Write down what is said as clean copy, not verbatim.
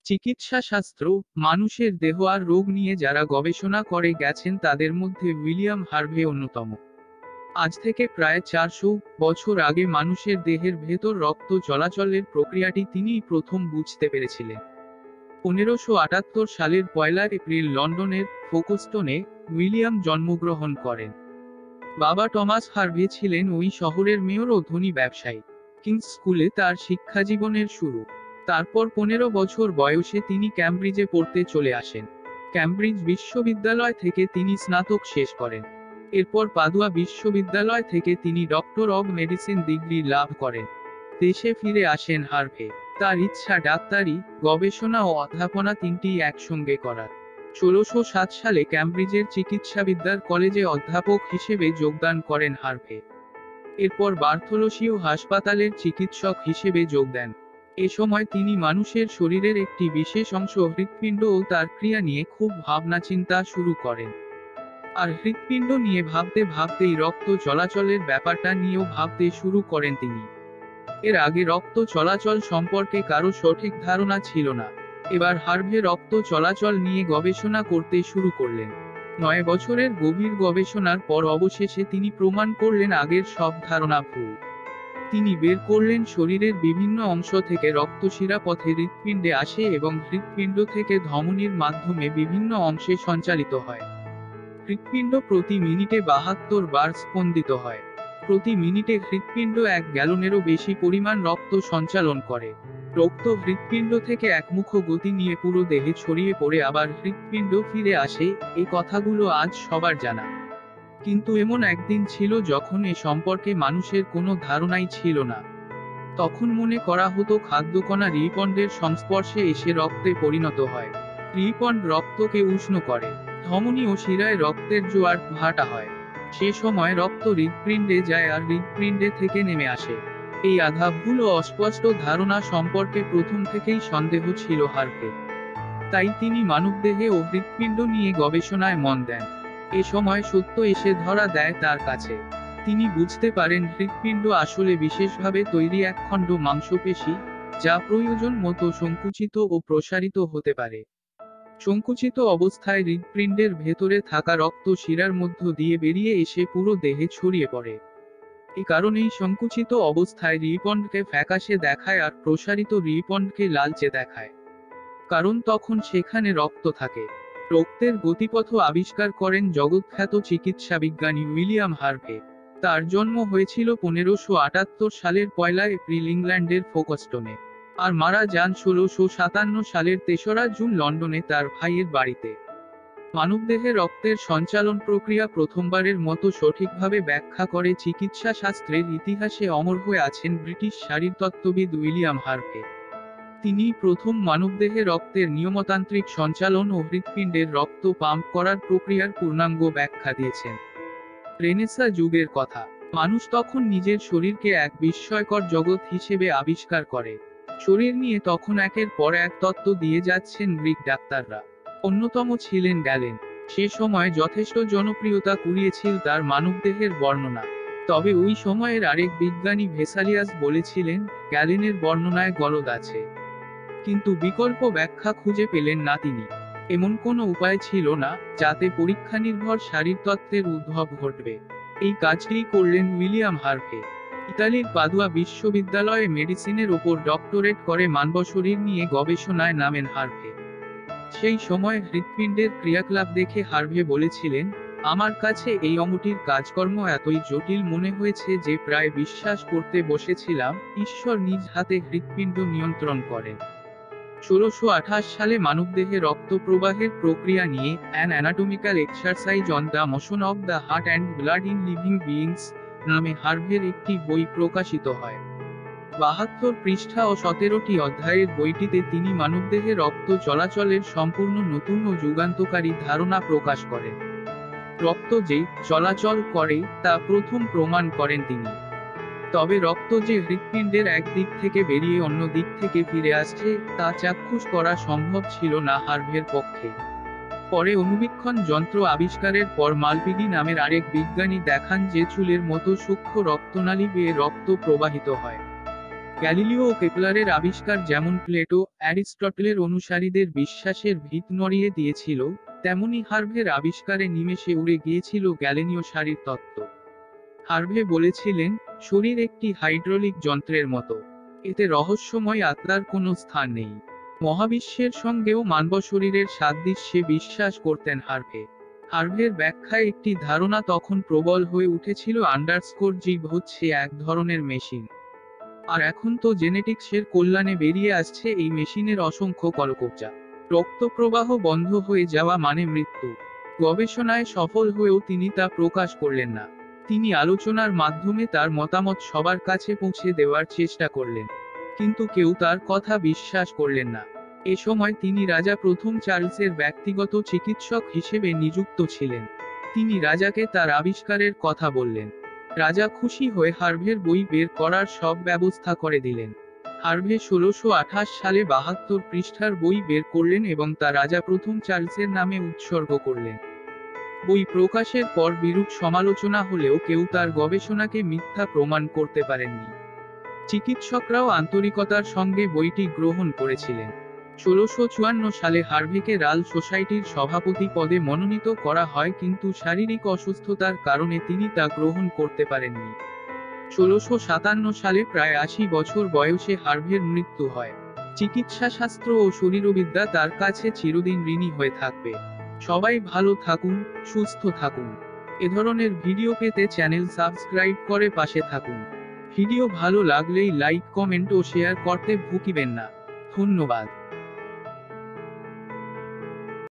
চিকিৎসা শাস্ত্র, মানুষের দেহ আর রোগ নিয়ে যারা গবেষণা করে গেছেন তাদের মধ্যে উইলিয়াম হার্ভে অন্যতম। আজ থেকে প্রায় 400 বছর আগে মানুষের দেহের ভেতর রক্ত চলাচলের প্রক্রিয়াটি তিনিই প্রথম বুঝতে পেরেছিলেন। 1578 সালের 1 এপ্রিল লন্ডনের ফোকস্টোনে উইলিয়াম জন্মগ্রহণ করেন। বাবা টমাস হার্ভে ছিলেন ওই শহরের মেয়র ও ধনী ব্যবসায়ী। কিংস স্কুলে তার শিক্ষাজীবনের শুরু। তারপর 15 বছর বয়সে তিনি ক্যামব্রিজে পড়তে চলে আসেন। ক্যামব্রিজ বিশ্ববিদ্যালয় থেকে তিনি স্নাতক শেষ করেন। এরপর পাদুয়া বিশ্ববিদ্যালয় থেকে তিনি ডক্টর অব মেডিসিন ডিগ্রি লাভ করেন। দেশে ফিরে আসেন হার্ভে। তার ইচ্ছা ডাক্তারি, গবেষণা ও অধ্যাপনা তিনটিই একসঙ্গে করার। 1607 সালে ক্যামব্রিজের চিকিৎসাবিদ্যার কলেজে অধ্যাপক হিসেবে যোগদান করেন হার্ভে। এরপর বার্থোলোসিও হাসপাতালের চিকিৎসক হিসেবে যোগ দেন। এ সময় তিনি মানুষের শরীরের একটি বিশেষ অংশ হৃৎপিণ্ড ও তার ক্রিয়া নিয়ে খুব ভাবনা চিন্তা শুরু করেন। আর হৃৎপিণ্ড নিয়ে ভাবতে ভাবতেই রক্ত চলাচলের ব্যাপারটা নিয়েও ভাবতে শুরু করেন তিনি। এর আগে রক্ত চলাচল সম্পর্কে কারো সঠিক ধারণা ছিল না। এবার হার্ভে রক্ত চলাচল নিয়ে গবেষণা করতে শুরু করলেন। 9 বছরের গভীর গবেষণার পর অবশেষে তিনি প্রমাণ করলেন আগের সব ধারণা ভুল। তিনি বের করলেন শরীরের বিভিন্ন অংশ থেকে রক্ত শিরাপথে হৃৎপিণ্ডে আসে এবং হৃৎপিণ্ড থেকে ধমনীর মাধ্যমে বিভিন্ন অংশে সঞ্চালিত হয়। হৃৎপিণ্ড প্রতি মিনিটে 72 বার স্পন্দিত হয়। প্রতি মিনিটে হৃৎপিণ্ড 1 গ্যালনেরও বেশি পরিমাণ রক্ত সঞ্চালন করে। রক্ত হৃৎপিণ্ড থেকে একমুখ গতি নিয়ে পুরো দেহে ছড়িয়ে পড়ে আবার হৃৎপিণ্ড ফিরে আসে। এই কথাগুলো আজ সবার জানা। কিন্তু এমন একদিন ছিল যখন এ সম্পর্কে মানুষের কোনো ধারণাই ছিল না। তখন মনে করা হতো খাদ্যকণা হৃৎপিণ্ডের সংস্পর্শে এসে রক্তে পরিণত হয়। হৃৎপিণ্ড রক্তকে উষ্ণ করে। ধমনী ও শিরায় রক্তের জোয়ার ভাটা হয়। সে সময় রক্ত হৃৎপিণ্ডে যায় আর হৃৎপিণ্ডে থেকে নেমে আসে। এই আধা ভুল ও অস্পষ্ট ধারণা সম্পর্কে প্রথম থেকেই সন্দেহ ছিল হার্ভে। তাই তিনি মানবদেহে ও হৃৎপিণ্ড নিয়ে গবেষণায় মন দেন। এ সময় সত্য এসে ধরা দেয় তার কাছে। তিনি বুঝতে পারেন হৃৎপিণ্ড আসলে বিশেষভাবে তৈরি একখণ্ড মাংসপেশি, যা প্রয়োজন মতো সংকুচিত ও প্রসারিত হতে পারে। সংকুচিত অবস্থায় হৃৎপিণ্ডের ভেতরে থাকা রক্ত শিরার মধ্য দিয়ে বেরিয়ে এসে পুরো দেহে ছড়িয়ে পড়ে। এ কারণেই সংকুচিত অবস্থায় হৃৎপিণ্ডকে ফ্যাকাশে দেখায় আর প্রসারিত হৃৎপিণ্ডকে লালচে দেখায়। কারণ তখন সেখানে রক্ত থাকে। রক্তের গতিপথ আবিষ্কার করেন জগৎখ্যাত চিকিৎসাবিজ্ঞানী উইলিয়াম হার্ভে। তার জন্ম হয়েছিল 1578 সালের 1 এপ্রিল ইংল্যান্ডের ফোকস্টোনে। আর মারা যান 1657 সালের 3রা জুন লন্ডনে তার ভাইয়ের বাড়িতে। মানবদেহে রক্তের সঞ্চালন প্রক্রিয়া প্রথমবারের মতো সঠিকভাবে ব্যাখ্যা করে চিকিৎসা শাস্ত্রের ইতিহাসে অমর হয়ে আছেন ব্রিটিশ শারীরতত্ত্ববিদ উইলিয়াম হার্ভে। তিনি প্রথম মানবদেহে রক্তের নিয়মতান্ত্রিক সঞ্চালন ও হৃৎপিণ্ডের রক্ত পাম্প করার প্রক্রিয়ার পূর্ণাঙ্গ ব্যাখ্যা দিয়েছেন। রেনেসাঁ যুগের কথা। মানুষ তখন নিজের শরীরকে এক বিস্ময়কর জগৎ হিসেবে আবিষ্কার করে। শরীর নিয়ে তখন একের পর এক তত্ত্ব দিয়ে যাচ্ছেন গ্রিক ডাক্তাররা। অন্যতম ছিলেন গ্যালেন। সে সময় যথেষ্ট জনপ্রিয়তা কুড়িয়েছিল তার মানবদেহের বর্ণনা। তবে ওই সময়ের আরেক বিজ্ঞানী ভেসালিয়াস বলেছিলেন, গ্যালেনের বর্ণনায় গলদ আছে। কিন্তু বিকল্প ব্যাখ্যা খুঁজে পেলেন না তিনি। এমন কোনো উপায় ছিল না, যাতে পরীক্ষানির্ভর শারীরতত্ত্বের উদ্ভব ঘটবে। এই কাজটিই করলেন উইলিয়াম হার্ভে। ইতালির পাদুয়া বিশ্ববিদ্যালয়ে মেডিসিনের ওপর ডক্টরেট করে মানবশরীর নিয়ে গবেষণায় নামেন হার্ভে। সেই সময় হৃৎপিণ্ডের ক্রিয়াকলাপ দেখে হার্ভে বলেছিলেন, আমার কাছে এই অঙ্গটির কাজকর্ম এতই জটিল মনে হয়েছে যে প্রায় বিশ্বাস করতে বসেছিলাম ঈশ্বর নিজ হাতে হৃৎপিণ্ড নিয়ন্ত্রণ করেন। 1628 সালে মানবদেহে রক্ত প্রবাহের প্রক্রিয়া নিয়ে an anatomical exercise on the motion of the heart and blood in living beings নামে হার্ভের একটি বই প্রকাশিত হয়। 72 পৃষ্ঠা ও 17টি অধ্যায়ের বইটিতে তিনি মানবদেহে রক্ত চলাচলের সম্পূর্ণ নতুন ও যুগান্তকারী ধারণা প্রকাশ করেন। রক্ত যে চলাচল করে তা প্রথম প্রমাণ করেন তিনি। তবে রক্ত যে হৃৎপিণ্ডের এক দিক থেকে বেরিয়ে অন্য দিক থেকে ফিরে আসছে তা চাক্ষুষ করা সম্ভব ছিল না হার্ভের পক্ষে। পরে অণুবীক্ষণ যন্ত্র আবিষ্কারের পর মালপিগি নামের আরেক বিজ্ঞানী দেখান যে চুলের মতো সূক্ষ্ম রক্তনালী বেয়ে রক্ত প্রবাহিত হয়। গ্যালিলিও ও কেপলারের আবিষ্কার যেমন প্লেটো, অ্যারিস্টটলের অনুসারীদের বিশ্বাসের ভিত নড়িয়ে দিয়েছিল, তেমনি হার্ভের আবিষ্কারে নিমেষে উড়ে গিয়েছিল গ্যালিলীয় শারীর তত্ত্ব। হার্ভে বলেছিলেন, শরীর একটি হাইড্রোলিক যন্ত্রের মতো, এতে রহস্যময় আত্মার কোনো স্থান নেই। মহাবিশ্বের সঙ্গেও মানব শরীরের সাদৃশ্যে বিশ্বাস করতেন হার্ভে। হার্ভের ব্যাখ্যায় একটি ধারণা তখন প্রবল হয়ে উঠেছিল, জীব হচ্ছে এক ধরনের মেশিন। আর এখন তো জেনেটিক্সের কল্যাণে বেরিয়ে আসছে এই মেশিনের অসংখ্য কলকবজা। রক্ত প্রবাহ বন্ধ হয়ে যাওয়া মানে মৃত্যু। গবেষণায় সফল হয়েও তিনি তা প্রকাশ করলেন না। তিনি আলোচনার মাধ্যমে তার মতামত সবার কাছে পৌঁছে দেওয়ার চেষ্টা করলেন, কিন্তু কেউ তার কথা বিশ্বাস করলেন না। এ সময় তিনি রাজা প্রথম চার্লসের ব্যক্তিগত চিকিৎসক হিসেবে নিযুক্ত ছিলেন। তিনি রাজাকে তার আবিষ্কারের কথা বললেন। রাজা খুশি হয়ে হার্ভের বই বের করার সব ব্যবস্থা করে দিলেন। হার্ভে 1628 সালে 72 পৃষ্ঠার বই বের করলেন এবং তা রাজা প্রথম চার্লসের নামে উৎসর্গ করলেন। বই প্রকাশের পর বিরূপ সমালোচনা হলেও কেউ তার গবেষণাকে মিথ্যা প্রমাণ করতে পারেননি। চিকিৎসকরাও আন্তরিকতার সঙ্গে বইটি গ্রহণ করেছিলেন। 1654 সালে হার্ভেকে রাল সোসাইটির সভাপতি পদে মনোনীত করা হয়, কিন্তু শারীরিক অসুস্থতার কারণে তিনি তা গ্রহণ করতে পারেননি। 1657 সালে প্রায় 80 বছর বয়সে হার্ভের মৃত্যু হয়। চিকিৎসাশাস্ত্র ও শরীরবিদ্যা তার কাছে চিরদিন ঋণী হয়ে থাকবে। সবাই ভালো থাকুন, সুস্থ থাকুন। এ ধরনের ভিডিও পেতে চ্যানেল সাবস্ক্রাইব করে পাশে থাকুন। ভিডিও ভালো লাগলেই লাইক, কমেন্ট ও শেয়ার করতে ভুলিবেন না। ধন্যবাদ।